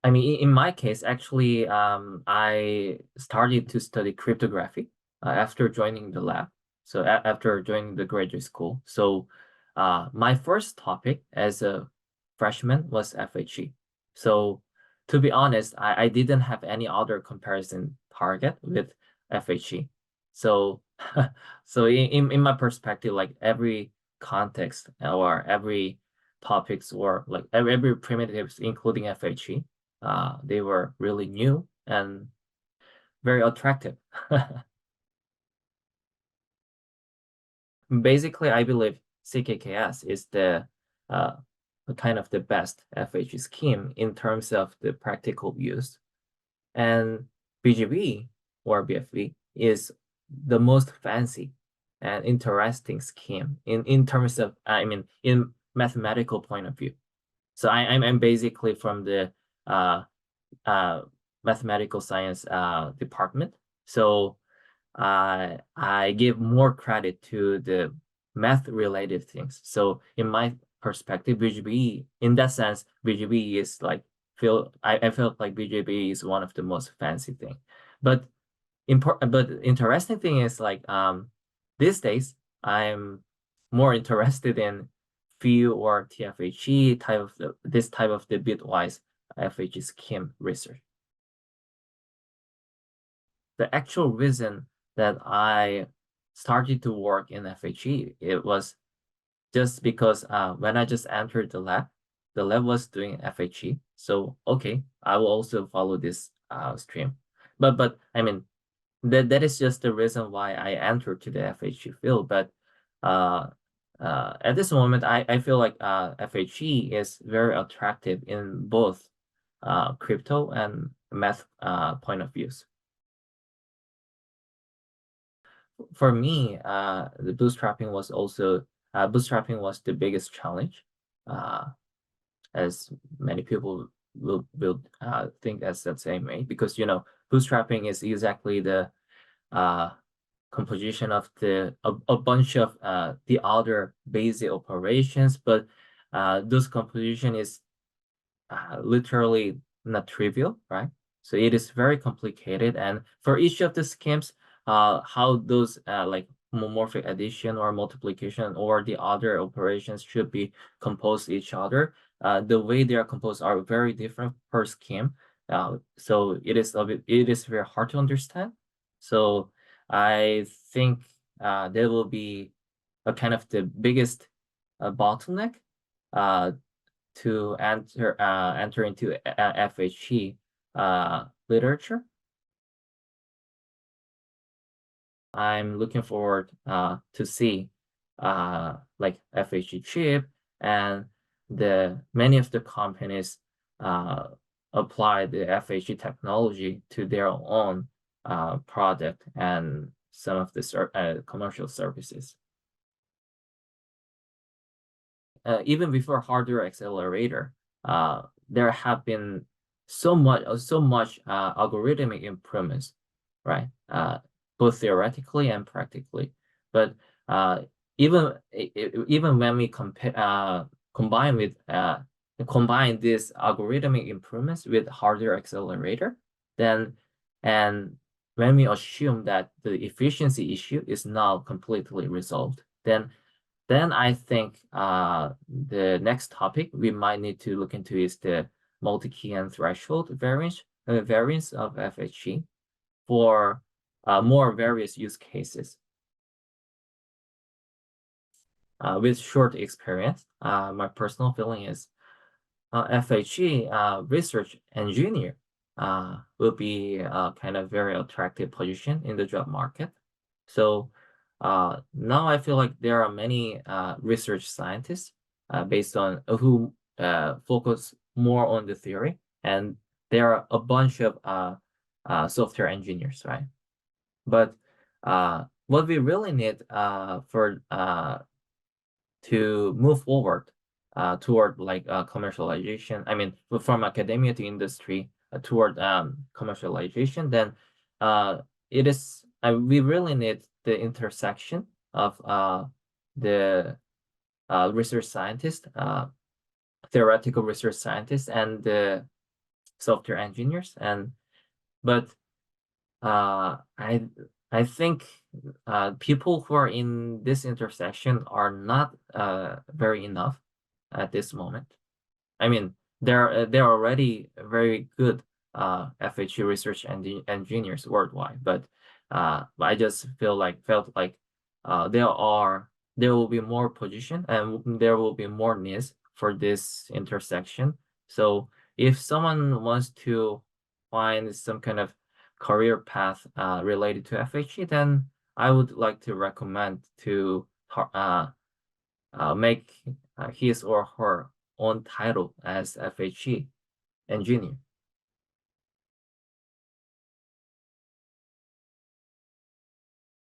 I mean, in my case, actually, I started to study cryptography after joining the lab. So after joining the graduate school. So my first topic as a freshman was FHE. So to be honest, I didn't have any other comparison target with FHE. So so in my perspective, like every context or every topics or like every primitives, including FHE, they were really new and very attractive. Basically, I believe CKKS is uh, kind of the best FH scheme in terms of the practical use. And BGB or BFV is the most fancy and interesting scheme in terms of, I mean, in mathematical point of view. So I'm basically from the uh, uh, mathematical science department. So I give more credit to the math related things. So in my perspective, BGB, in that sense, BGB is like I felt like BGB is one of the most fancy thing. But but interesting thing is like these days I'm more interested in FEW or TFHE type of this type of the bitwise FHE scheme research. The actual reason that I started to work in FHE, it was just because when I just entered the lab was doing FHE. So okay, I will also follow this stream. But I mean that is just the reason why I entered to the FHE field. But uh, at this moment, I feel like FHE is very attractive in both crypto and math point of views. For me, the bootstrapping was the biggest challenge, uh, as many people will think as the same way, because bootstrapping is exactly the uh, composition of a bunch of the other basic operations, but those composition is literally not trivial, right? So it is very complicated, and for each of the schemes, how those like homomorphic addition or multiplication or the other operations should be composed each other, the way they are composed are very different per scheme. So it is very hard to understand. So I think there will be a kind of the biggest bottleneck uh, to enter into FHE literature. I'm looking forward to see like FHE chip and the many of the companies apply the FHE technology to their own product and some of the commercial services. Even before hardware accelerator, there have been so much algorithmic improvements, right? Both theoretically and practically. But even when we combine these algorithmic improvements with hardware accelerator, then and when we assume that the efficiency issue is now completely resolved, then I think the next topic we might need to look into is the multi-key and threshold variance of FHE for more various use cases. With short experience, my personal feeling is FHE research engineer will be a kind of very attractive position in the job market. So now I feel like there are many research scientists based on who focus more on the theory, and there are a bunch of software engineers, right? But what we really need for to move forward toward like commercialization, I mean, from academia to industry toward commercialization, then it is we really need the intersection of the research scientist, theoretical research scientist, and the software engineers, but I think people who are in this intersection are not very enough at this moment. I mean, they're already very good FHE research engineers worldwide, but I just felt like there will be more position and there will be more needs for this intersection. So if someone wants to find some kind of career path related to FHE, then I would like to recommend to make his or her own title as FHE engineer.